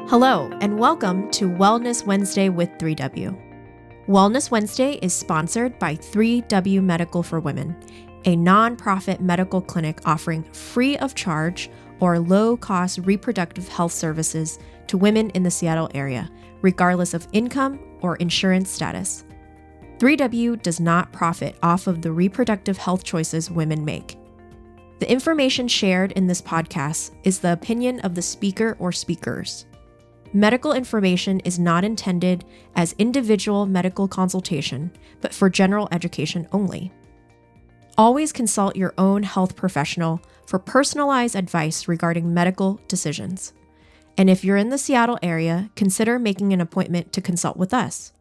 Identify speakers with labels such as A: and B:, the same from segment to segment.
A: Hello, and welcome to Wellness Wednesday with 3W. Wellness Wednesday is sponsored by 3W Medical for Women, a nonprofit medical clinic offering free of charge or low-cost reproductive health services to women in the Seattle area, regardless of income or insurance status. 3W does not profit off of the reproductive health choices women make. The information shared in this podcast is the opinion of the speaker or speakers. Medical information is not intended as individual medical consultation, but for general education only. Always consult your own health professional for personalized advice regarding medical decisions. And if you're in the Seattle area, consider making an appointment to consult with us.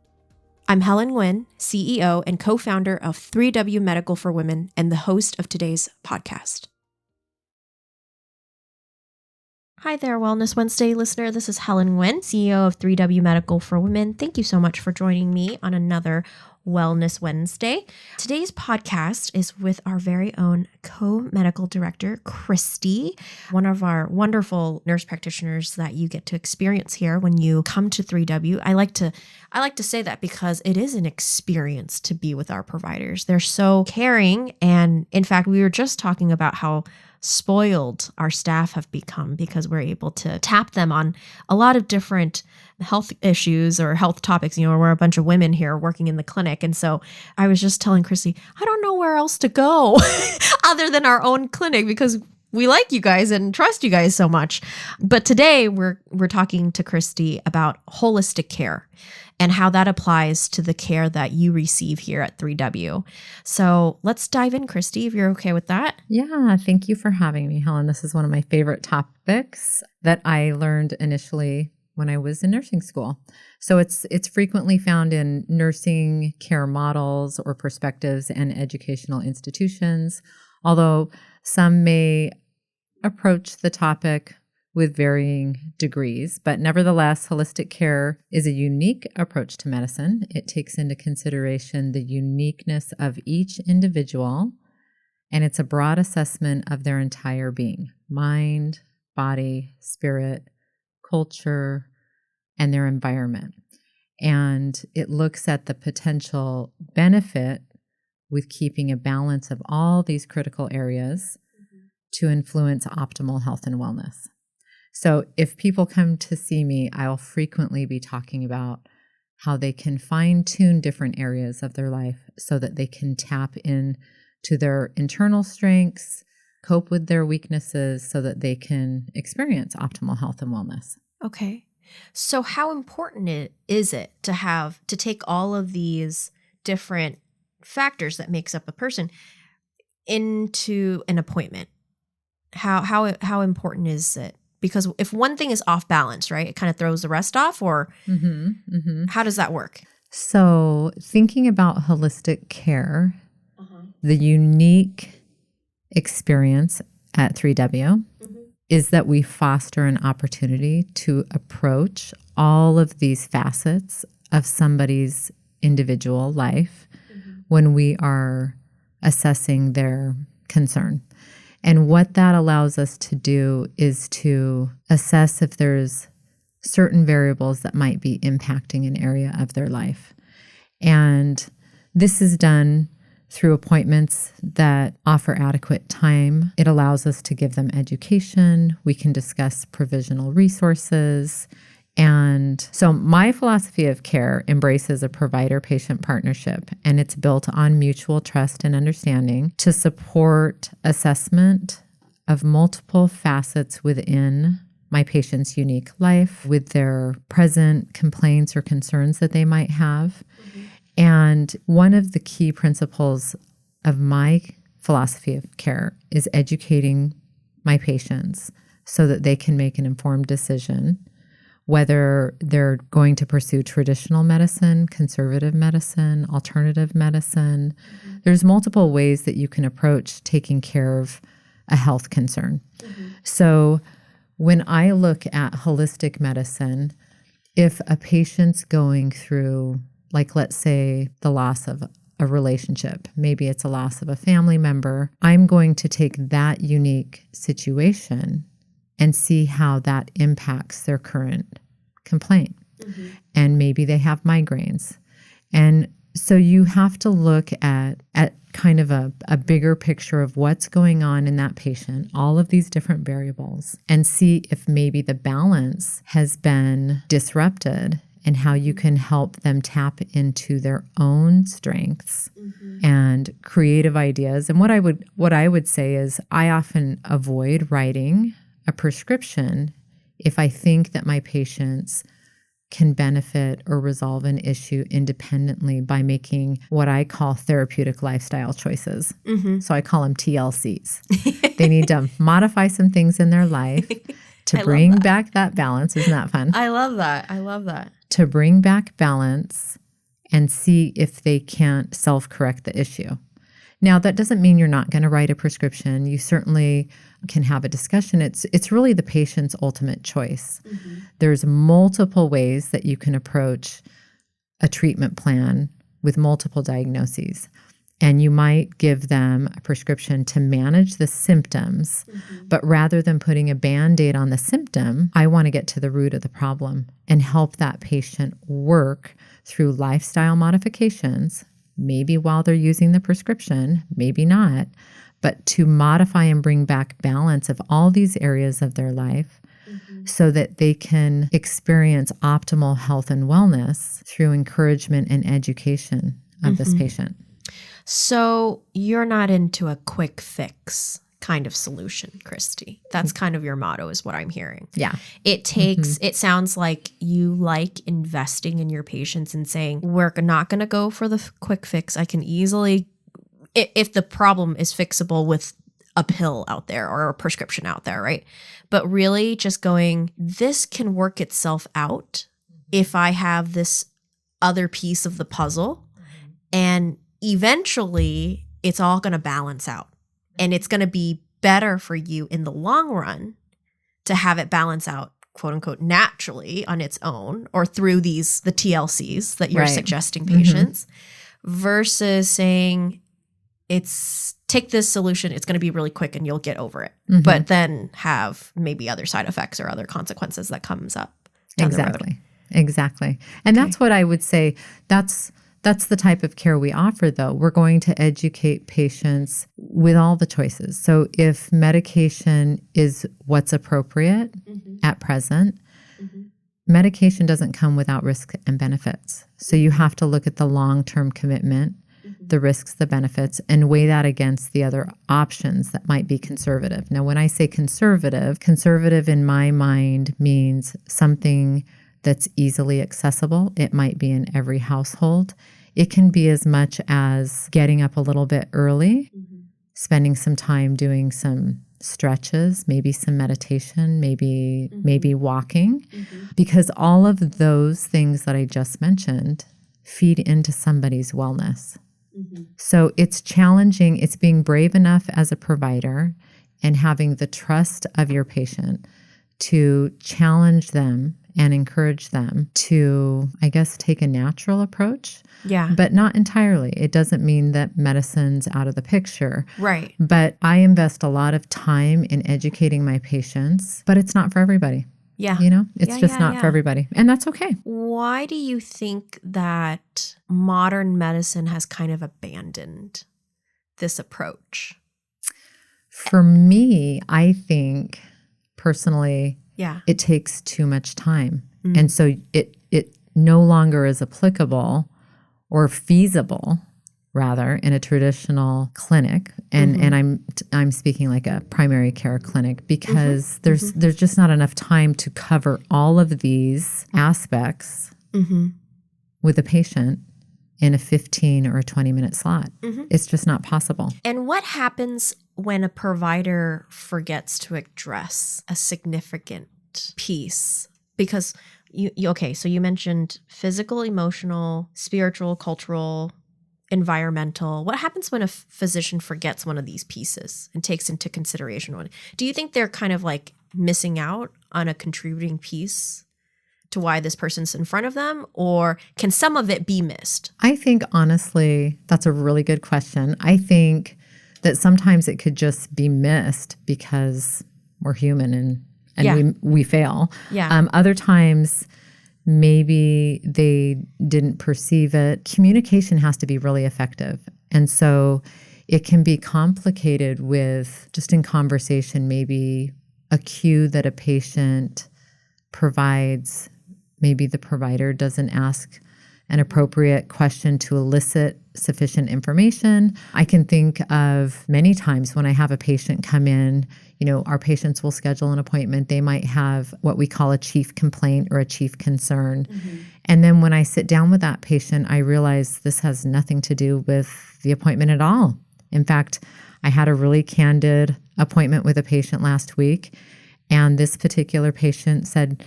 A: I'm Helen Nguyen, CEO and co-founder of 3W Medical for Women and the host of today's podcast. Hi there, Wellness Wednesday listener. This is Helen Nguyen, CEO of 3W Medical for Women. Thank you so much for joining me on another Wellness Wednesday. Today's podcast is with our very own co-medical director, Christi, one of our wonderful nurse practitioners that you get to experience here when you come to 3W. I like to say that because it is an experience to be with our providers. They're so caring. And in fact, we were just talking about how spoiled our staff have become because we're able to tap them on a lot of different health issues or health topics. You know, we're a bunch of women here working in the clinic. And so I was just telling Christi, I don't know where else to go other than our own clinic because we like you guys and trust you guys so much. But today we're talking to Christi about holistic care and how that applies to the care that you receive here at 3W. So let's dive in, Christi, if you're okay with that.
B: Yeah, thank you for having me, Helen. This is one of my favorite topics that I learned initially when I was in nursing school. So it's frequently found in nursing care models or perspectives and educational institutions, although some may approach the topic with varying degrees. But nevertheless, holistic care is a unique approach to medicine. It takes into consideration the uniqueness of each individual, and it's a broad assessment of their entire being, mind, body, spirit, culture, and their environment. And it looks at the potential benefit with keeping a balance of all these critical areas to influence optimal health and wellness. So if people come to see me, I'll frequently be talking about how they can fine-tune different areas of their life so that they can tap into their internal strengths, cope with their weaknesses so that they can experience optimal health and wellness.
A: Okay. So how important is it to take all of these different factors that makes up a person into an appointment? How important is it? Because if one thing is off balance, right, it kind of throws the rest off, or how does that work?
B: So thinking about holistic care, the unique experience at 3W is that we foster an opportunity to approach all of these facets of somebody's individual life when we are assessing their concern. And what that allows us to do is to assess if there's certain variables that might be impacting an area of their life. And this is done through appointments that offer adequate time. It allows us to give them education. We can discuss provisional resources. And so my philosophy of care embraces a provider-patient partnership, and it's built on mutual trust and understanding to support assessment of multiple facets within my patient's unique life with their present complaints or concerns that they might have. And one of the key principles of my philosophy of care is educating my patients so that they can make an informed decision whether they're going to pursue traditional medicine, conservative medicine, alternative medicine. There's multiple ways that you can approach taking care of a health concern. So when I look at holistic medicine, if a patient's going through, like, let's say, the loss of a relationship, maybe it's a loss of a family member, I'm going to take that unique situation and see how that impacts their current complaint. And maybe they have migraines. And so you have to look at kind of a bigger picture of what's going on in that patient, all of these different variables, and see if maybe the balance has been disrupted and how you can help them tap into their own strengths and creative ideas. And what I would say is I often avoid writing a prescription if I think that my patients can benefit or resolve an issue independently by making what I call therapeutic lifestyle choices. So I call them TLCs. They need to modify some things in their life to bring back that balance. Isn't that fun?
A: I love that. I love that.
B: To bring back balance and see if they can't self-correct the issue. Now, that doesn't mean you're not going to write a prescription. You certainly can have a discussion. It's really the patient's ultimate choice. There's multiple ways that you can approach a treatment plan with multiple diagnoses. And you might give them a prescription to manage the symptoms, but rather than putting a Band-Aid on the symptom, I want to get to the root of the problem and help that patient work through lifestyle modifications, maybe while they're using the prescription, maybe not, but to modify and bring back balance of all these areas of their life so that they can experience optimal health and wellness through encouragement and education of this patient.
A: So you're not into a quick fix kind of solution, Christi. That's kind of your motto is what I'm hearing.
B: Yeah.
A: It takes, it sounds like you like investing in your patients and saying, we're not going to go for the quick fix. I can easily, if the problem is fixable with a pill out there or a prescription out there, right? But really just going, this can work itself out if I have this other piece of the puzzle, and eventually it's all going to balance out. And it's going to be better for you in the long run to have it balance out, quote unquote, naturally on its own or through the TLCs that you're suggesting patients versus saying take this solution. It's going to be really quick and you'll get over it, but then have maybe other side effects or other consequences that comes up down the road.
B: Exactly. And that's what I would say. That's the type of care we offer, though. We're going to educate patients with all the choices. So if medication is what's appropriate at present, medication doesn't come without risks and benefits. So you have to look at the long-term commitment, the risks, the benefits, and weigh that against the other options that might be conservative. Now, when I say conservative in my mind means something that's easily accessible. It might be in every household. It can be as much as getting up a little bit early, spending some time doing some stretches, maybe some meditation, maybe walking, because all of those things that I just mentioned feed into somebody's wellness. So it's challenging. It's being brave enough as a provider and having the trust of your patient to challenge them and encourage them to, I guess, take a natural approach.
A: Yeah.
B: But not entirely. It doesn't mean that medicine's out of the picture.
A: Right.
B: But I invest a lot of time in educating my patients, but it's not for everybody.
A: Yeah.
B: You know, it's just not for everybody. And that's okay.
A: Why do you think that modern medicine has kind of abandoned this approach?
B: For me, I think personally, it takes too much time. And so it no longer is applicable or feasible, rather, in a traditional clinic. And I'm speaking like a primary care clinic because there's just not enough time to cover all of these aspects with a patient in a 15 or a 20-minute slot. It's just not possible.
A: And what happens when a provider forgets to address a significant piece? Because so you mentioned physical, emotional, spiritual, cultural, environmental. What happens when a physician forgets one of these pieces and takes into consideration one? Do you think they're kind of like missing out on a contributing piece to why this person's in front of them, or can some of it be missed? I
B: think honestly, that's a really good question. I think that sometimes it could just be missed because we're human and we fail.
A: Yeah.
B: Other times maybe they didn't perceive it. Communication has to be really effective. And so it can be complicated with just in conversation, maybe a cue that a patient provides. Maybe the provider doesn't ask an appropriate question to elicit sufficient information. I can think of many times when I have a patient come in, our patients will schedule an appointment. They might have what we call a chief complaint or a chief concern. And then when I sit down with that patient, I realize this has nothing to do with the appointment at all. In fact, I had a really candid appointment with a patient last week, and this particular patient said,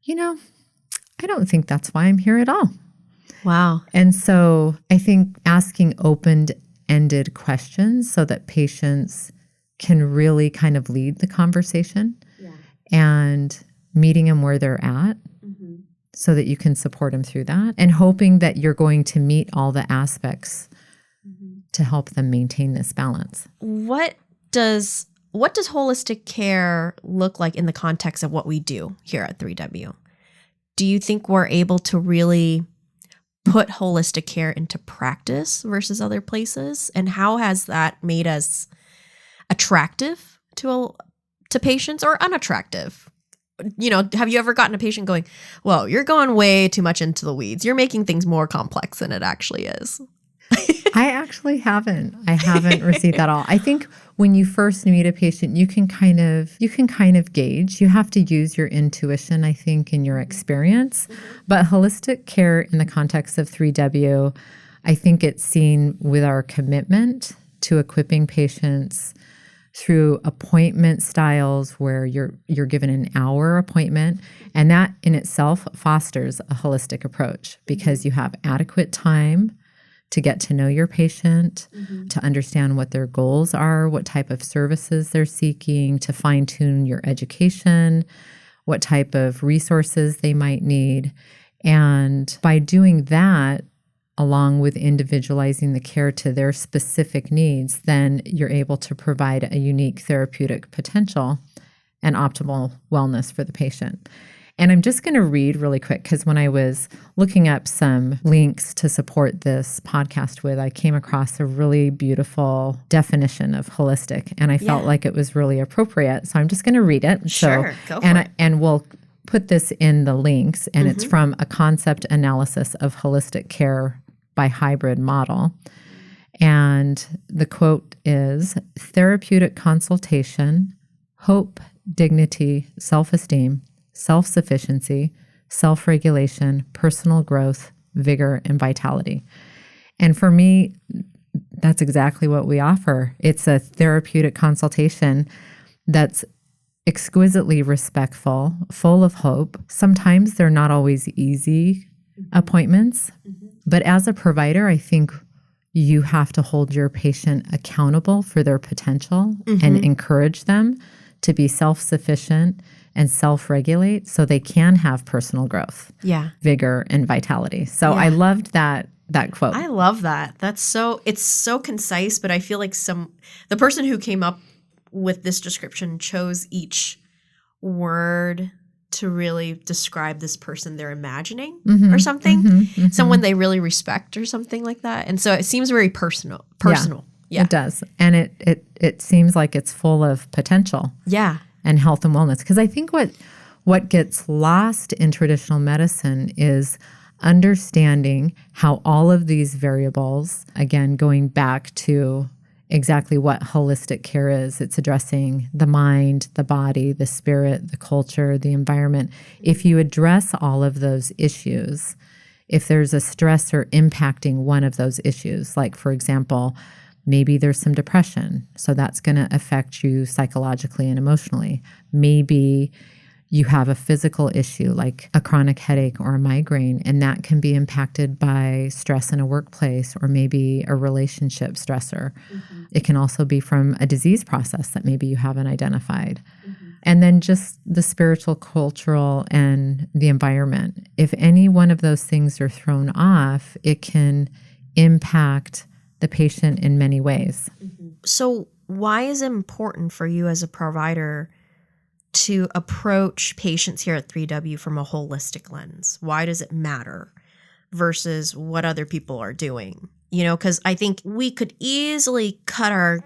B: I don't think that's why I'm here at all.
A: Wow.
B: And so I think asking open-ended questions so that patients can really kind of lead the conversation and meeting them where they're at so that you can support them through that, and hoping that you're going to meet all the aspects to help them maintain this balance.
A: What does holistic care look like in the context of what we do here at 3W? Do you think we're able to really put holistic care into practice versus other places? And how has that made us attractive to patients or unattractive? Have you ever gotten a patient going, well, you're going way too much into the weeds. You're making things more complex than it actually is?
B: I actually haven't. I haven't received that at all. I think when you first meet a patient, you can kind of gauge. You have to use your intuition, I think, and your experience. But holistic care in the context of 3W, I think it's seen with our commitment to equipping patients through appointment styles where you're given an hour appointment, and that in itself fosters a holistic approach because you have adequate time to get to know your patient, to understand what their goals are, what type of services they're seeking, to fine-tune your education, what type of resources they might need. And by doing that, along with individualizing the care to their specific needs, then you're able to provide a unique therapeutic potential and optimal wellness for the patient. And I'm just going to read really quick because when I was looking up some links to support this podcast with, I came across a really beautiful definition of holistic, and I felt like it was really appropriate. So I'm just going to read it.
A: Sure, go for it.
B: And we'll put this in the links, and it's from A Concept Analysis of Holistic Care by Hybrid Model. And the quote is, therapeutic consultation, hope, dignity, self-esteem, self-sufficiency, self-regulation, personal growth, vigor, and vitality. And for me, that's exactly what we offer. It's a therapeutic consultation that's exquisitely respectful, full of hope. Sometimes they're not always easy appointments, but as a provider, I think you have to hold your patient accountable for their potential and encourage them to be self-sufficient and self-regulate so they can have personal growth, vigor, and vitality. So I loved that quote.
A: I love that. It's so concise, but I feel like the person who came up with this description chose each word to really describe this person they're imagining or something, someone they really respect or something like that. And so it seems very personal. Yeah.
B: It does. And it seems like it's full of potential.
A: Yeah.
B: And health and wellness. Because I think what gets lost in traditional medicine is understanding how all of these variables, again, going back to exactly what holistic care is, it's addressing the mind, the body, the spirit, the culture, the environment. If you address all of those issues, if there's a stressor impacting one of those issues, like, for example, maybe there's some depression, so that's going to affect you psychologically and emotionally. Maybe you have a physical issue like a chronic headache or a migraine, and that can be impacted by stress in a workplace or maybe a relationship stressor. It can also be from a disease process that maybe you haven't identified. And then just the spiritual, cultural, and the environment. If any one of those things are thrown off, it can impact the patient in many ways.
A: So why is it important for you as a provider to approach patients here at 3W from a holistic lens? Why does it matter versus what other people are doing? Because I think we could easily cut our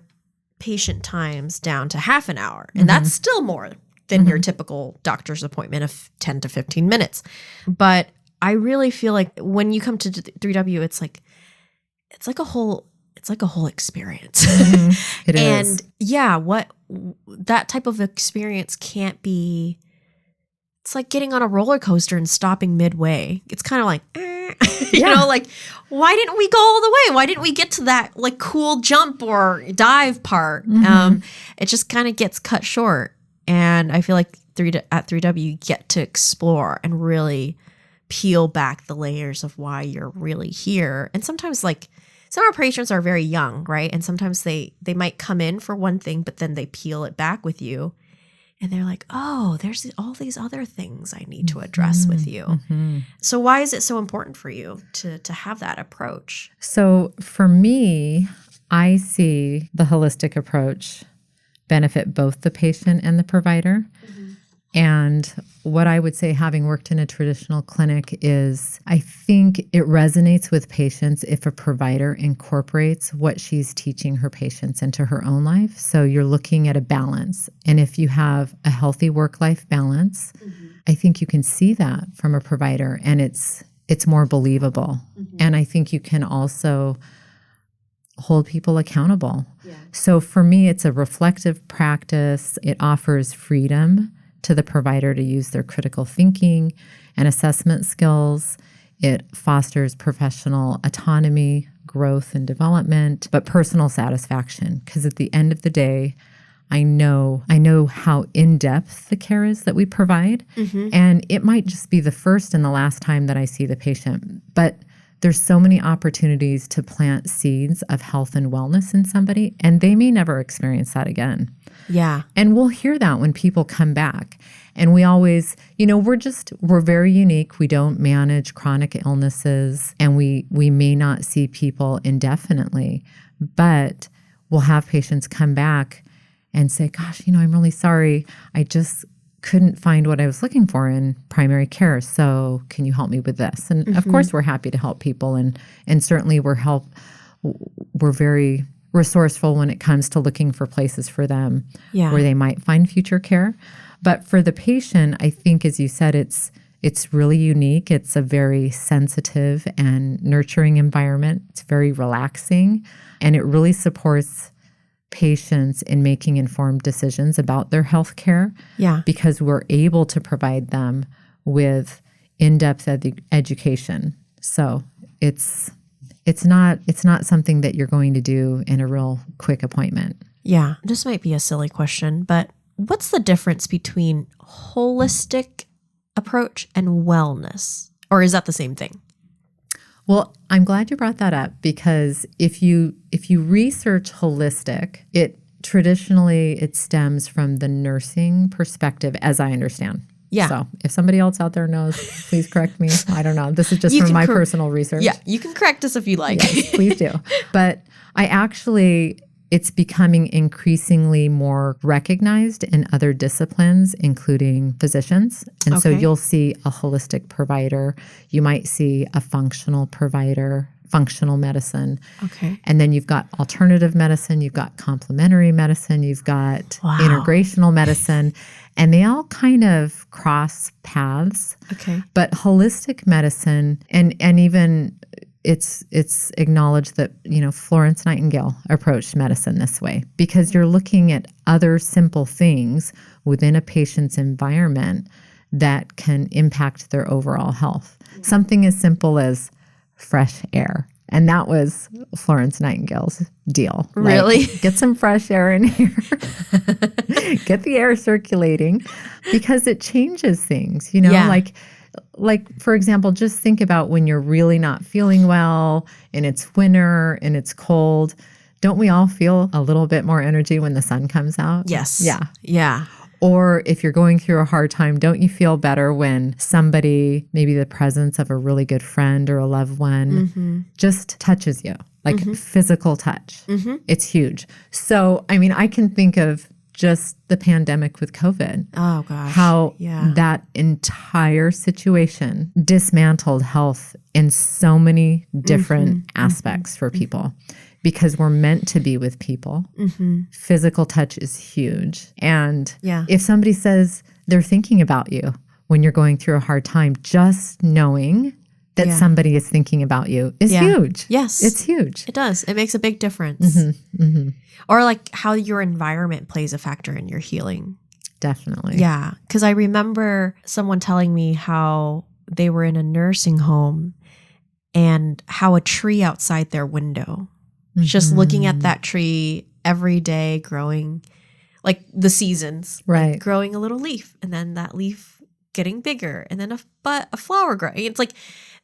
A: patient times down to half an hour, and that's still more than your typical doctor's appointment of 10 to 15 minutes. But I really feel like when you come to 3W, it's like a whole experience.
B: It
A: and
B: is.
A: yeah, that type of experience can't be, it's like getting on a roller coaster and stopping midway. It's kind of like, like, why didn't we go all the way? Why didn't we get to that like cool jump or dive part? It just kind of gets cut short. And I feel like at 3W, you get to explore and really peel back the layers of why you're really here. And sometimes like some of our patients are very young, right? And sometimes they might come in for one thing, but then they peel it back with you. And they're like, oh, there's all these other things I need to address with you. So why is it so important for you to have that approach?
B: So for me, I see the holistic approach benefit both the patient and the provider. And what I would say, having worked in a traditional clinic, is I think it resonates with patients if a provider incorporates what she's teaching her patients into her own life. So you're looking at a balance. And if you have a healthy work-life balance, I think you can see that from a provider, and it's more believable. And I think you can also hold people accountable. So for me, it's a reflective practice. It offers freedom to the provider to use their critical thinking and assessment skills. It fosters professional autonomy, growth and development, but personal satisfaction. Because at the end of the day, I know how in-depth the care is that we provide. And it might just be the first and the last time that I see the patient. But there's so many opportunities to plant seeds of health and wellness in somebody, and they may never experience that again.
A: Yeah.
B: And we'll hear that when people come back. And we always, we're very unique. We don't manage chronic illnesses, and we may not see people indefinitely, but we'll have patients come back and say, gosh, I'm really sorry. I just couldn't find what I was looking for in primary care. So can you help me with this? And of course, we're happy to help people. And certainly we're very resourceful when it comes to looking for places for them where they might find future care. But for the patient, I think, as you said, it's really unique. It's a very sensitive and nurturing environment. It's very relaxing, and it really supports patients in making informed decisions about their health care. Because we're able to provide them with in-depth education. So it's not something that you're going to do in a real quick appointment.
A: Yeah. This might be a silly question, but what's the difference between holistic approach and wellness? Or is that the same thing?
B: Well, I'm glad you brought that up, because if you research holistic, it stems from the nursing perspective, as I understand. So if somebody else out there knows, please correct me. I don't know. This is just from my personal research.
A: Yeah, you can correct us if you like.
B: Yes, please do. But it's becoming increasingly more recognized in other disciplines, including physicians. And so you'll see a holistic provider. You might see a functional provider, functional medicine. And then you've got alternative medicine, you've got complementary medicine, you've got integrational medicine, and they all kind of cross paths. But holistic medicine, and even it's acknowledged that, Florence Nightingale approached medicine this way, because you're looking at other simple things within a patient's environment that can impact their overall health. Something as simple as fresh air. And that was Florence Nightingale's deal.
A: Really?
B: Get some fresh air in here. Get the air circulating, because it changes things, Like, for example, just think about when you're really not feeling well and it's winter and it's cold. Don't we all feel a little bit more energy when the sun comes out?
A: Yes.
B: Yeah. Or if you're going through a hard time, don't you feel better when somebody, maybe the presence of a really good friend or a loved one, just touches you, like physical touch? It's huge. So, I can think of just the pandemic with COVID.
A: Oh, gosh.
B: How
A: Yeah.
B: that entire situation dismantled health in so many different aspects for people. Because we're meant to be with people. Physical touch is huge. And if somebody says they're thinking about you when you're going through a hard time, just knowing that somebody is thinking about you is huge.
A: Yes.
B: It's huge.
A: It does. It makes a big difference. Or like how your environment plays a factor in your healing.
B: Definitely.
A: Yeah. Because I remember someone telling me how they were in a nursing home and how a tree outside their window, just looking at that tree every day growing, like the seasons,
B: right?
A: Like growing a little leaf, and then that leaf getting bigger, and then a flower growing. It's like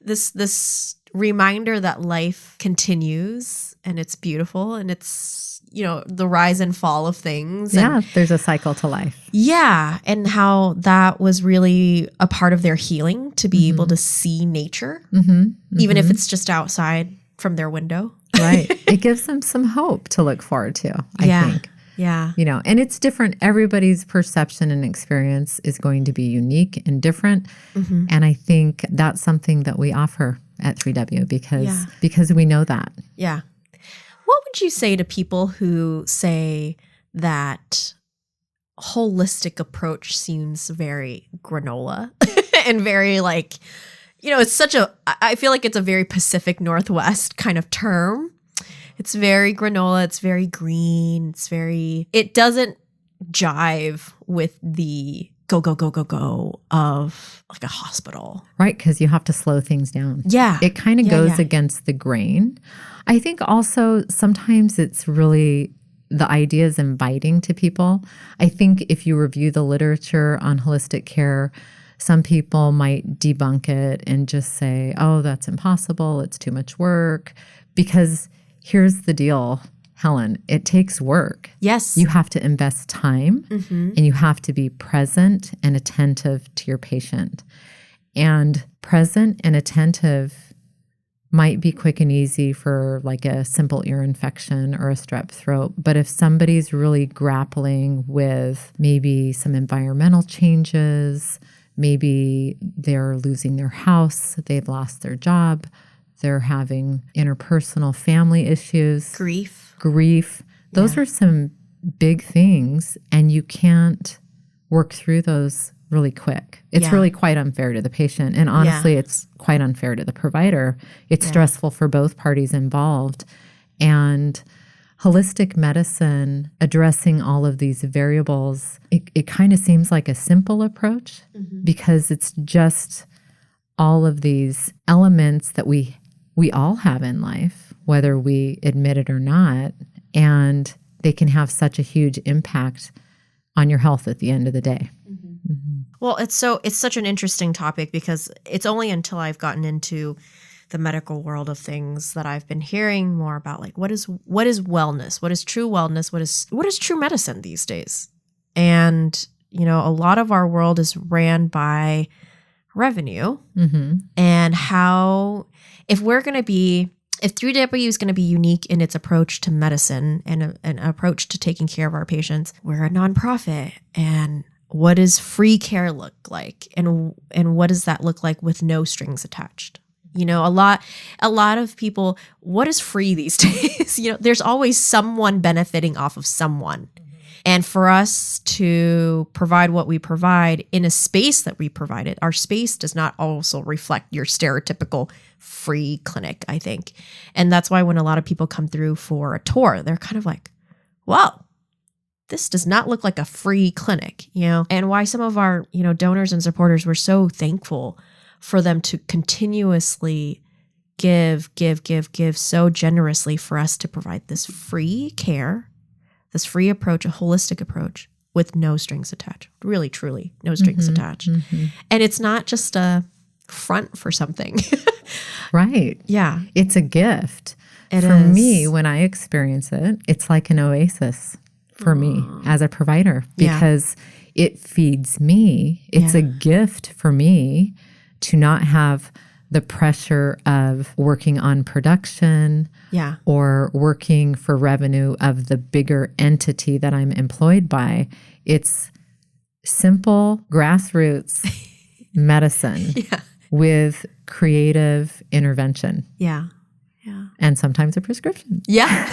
A: this reminder that life continues and it's beautiful, and it's, you know, the rise and fall of things.
B: Yeah, there's a cycle to life.
A: Yeah, and how that was really a part of their healing, to be able to see nature, even if it's just outside from their window.
B: Right. It gives them some hope to look forward to, I think.
A: Yeah.
B: You know, and it's different. Everybody's perception and experience is going to be unique and different. And I think that's something that we offer at 3W because we know that.
A: Yeah. What would you say to people who say that holistic approach seems very granola and very like, you know, I feel like it's a very Pacific Northwest kind of term. It's very granola. It's very green. It doesn't jive with the go, go, go, go, go of like a hospital.
B: Right. Because you have to slow things down.
A: Yeah.
B: It kind of goes against the grain. I think also sometimes it's really, the idea is inviting to people. I think if you review the literature on holistic care, some people might debunk it and just say, oh, that's impossible. It's too much work. Because here's the deal, Helen, it takes work.
A: Yes.
B: You have to invest time and you have to be present and attentive to your patient. And present and attentive might be quick and easy for like a simple ear infection or a strep throat. But if somebody's really grappling with maybe some environmental changes, maybe they're losing their house, they've lost their job, they're having interpersonal family issues. Grief. Those are some big things, and you can't work through those really quick. It's really quite unfair to the patient. And honestly, it's quite unfair to the provider. It's stressful for both parties involved. And holistic medicine, addressing all of these variables, it kind of seems like a simple approach because it's just all of these elements that we all have in life, whether we admit it or not, and they can have such a huge impact on your health at the end of the day.
A: Well, it's such an interesting topic because it's only until I've gotten into the medical world of things that I've been hearing more about, like, what is wellness? What is true wellness? What is true medicine these days? And, you know, a lot of our world is ran by revenue and how, if 3W is going to be unique in its approach to medicine and an approach to taking care of our patients, we're a nonprofit. And what does free care look like? And what does that look like with no strings attached? You know, a lot of people, what is free these days? You know, there's always someone benefiting off of someone. And for us to provide what we provide in a space that we provided, our space does not also reflect your stereotypical free clinic, I think. And that's why when a lot of people come through for a tour, they're kind of like, wow, this does not look like a free clinic, you know, and why some of our, you know, donors and supporters were so thankful for them to continuously give so generously for us to provide this free care, this free approach, a holistic approach with no strings attached, really, truly no strings attached. And it's not just a front for something.
B: Right.
A: Yeah.
B: It's a gift. For me, when I experience it, it's like an oasis for me as a provider because it feeds me. It's a gift for me to not have the pressure of working on production or working for revenue of the bigger entity that I'm employed by. It's simple grassroots medicine with creative intervention.
A: Yeah.
B: And sometimes a prescription.
A: Yeah.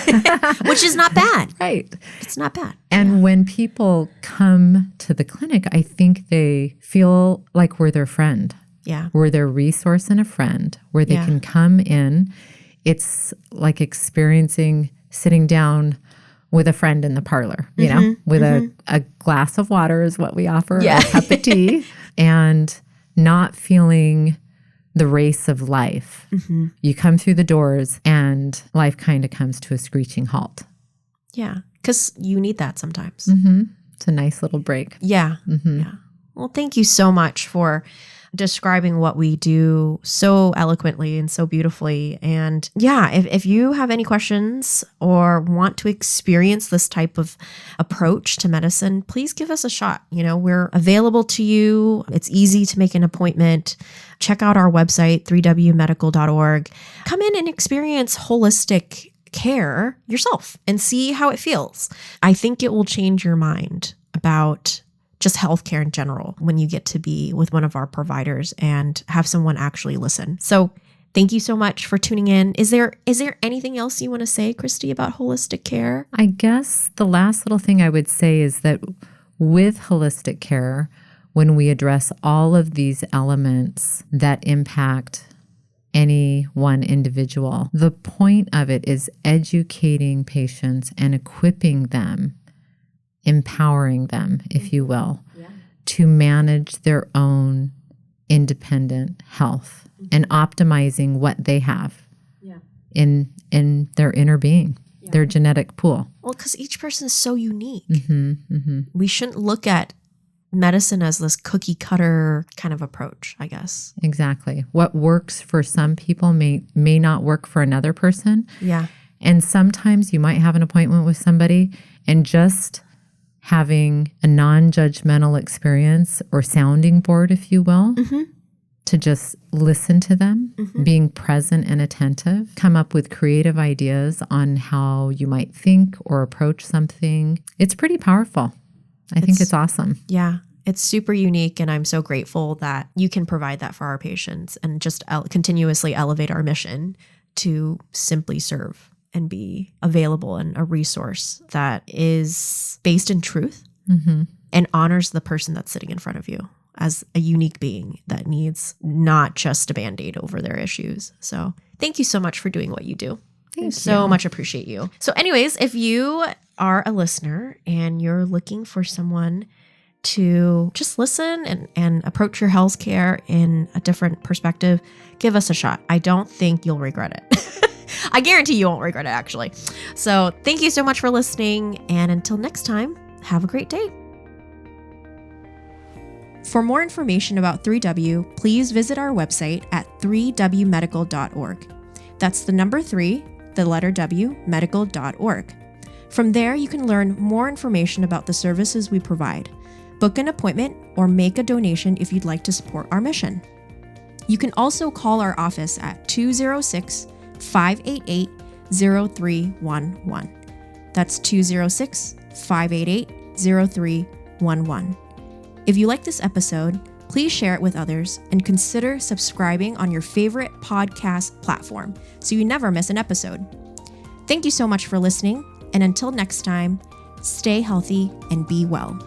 A: Which is not bad.
B: Right.
A: It's not bad.
B: And when people come to the clinic, I think they feel like we're their friend.
A: Yeah.
B: We're their resource and a friend where they can come in. It's like experiencing sitting down with a friend in the parlor, you know, with a glass of water is what we offer, a cup of tea, and not feeling the race of life. You come through the doors and life kind of comes to a screeching halt.
A: Yeah, because you need that sometimes.
B: It's a nice little break.
A: Yeah. Well, thank you so much for describing what we do so eloquently and so beautifully. And if you have any questions or want to experience this type of approach to medicine, please give us a shot. You know, we're available to you. It's easy to make an appointment. Check out our website, 3wmedical.org. Come in and experience holistic care yourself and see how it feels. I think it will change your mind about just healthcare in general when you get to be with one of our providers and have someone actually listen. So thank you so much for tuning in. Is there anything else you want to say, Christi, about holistic care?
B: I guess the last little thing I would say is that with holistic care, when we address all of these elements that impact any one individual, the point of it is educating patients and equipping them, empowering them, if you will, to manage their own independent health and optimizing what they have in their inner being, their genetic pool.
A: Well, because each person is so unique. We shouldn't look at medicine as this cookie cutter kind of approach, I guess.
B: Exactly. What works for some people may not work for another person.
A: Yeah.
B: And sometimes you might have an appointment with somebody and just having a non-judgmental experience or sounding board, if you will, to just listen to them, being present and attentive, come up with creative ideas on how you might think or approach something. It's pretty powerful. I think it's awesome.
A: Yeah. It's super unique, and I'm so grateful that you can provide that for our patients and just continuously elevate our mission to simply serve and be available and a resource that is based in truth and honors the person that's sitting in front of you as a unique being that needs not just a Band-Aid over their issues. So thank you so much for doing what you do.
B: Thank you.
A: So much appreciate you. So anyways, if you are a listener and you're looking for someone to just listen and approach your health care in a different perspective, give us a shot. I don't think you'll regret it. I guarantee you won't regret it, actually. So thank you so much for listening. And until next time, have a great day. For more information about 3W, please visit our website at 3wmedical.org. That's the number 3, the letter W, medical.org. From there, you can learn more information about the services we provide, book an appointment, or make a donation if you'd like to support our mission. You can also call our office at 206-588-0311. That's 206-588-0311. If you like this episode, please share it with others and consider subscribing on your favorite podcast platform so you never miss an episode. Thank you so much for listening, and until next time, stay healthy and be well.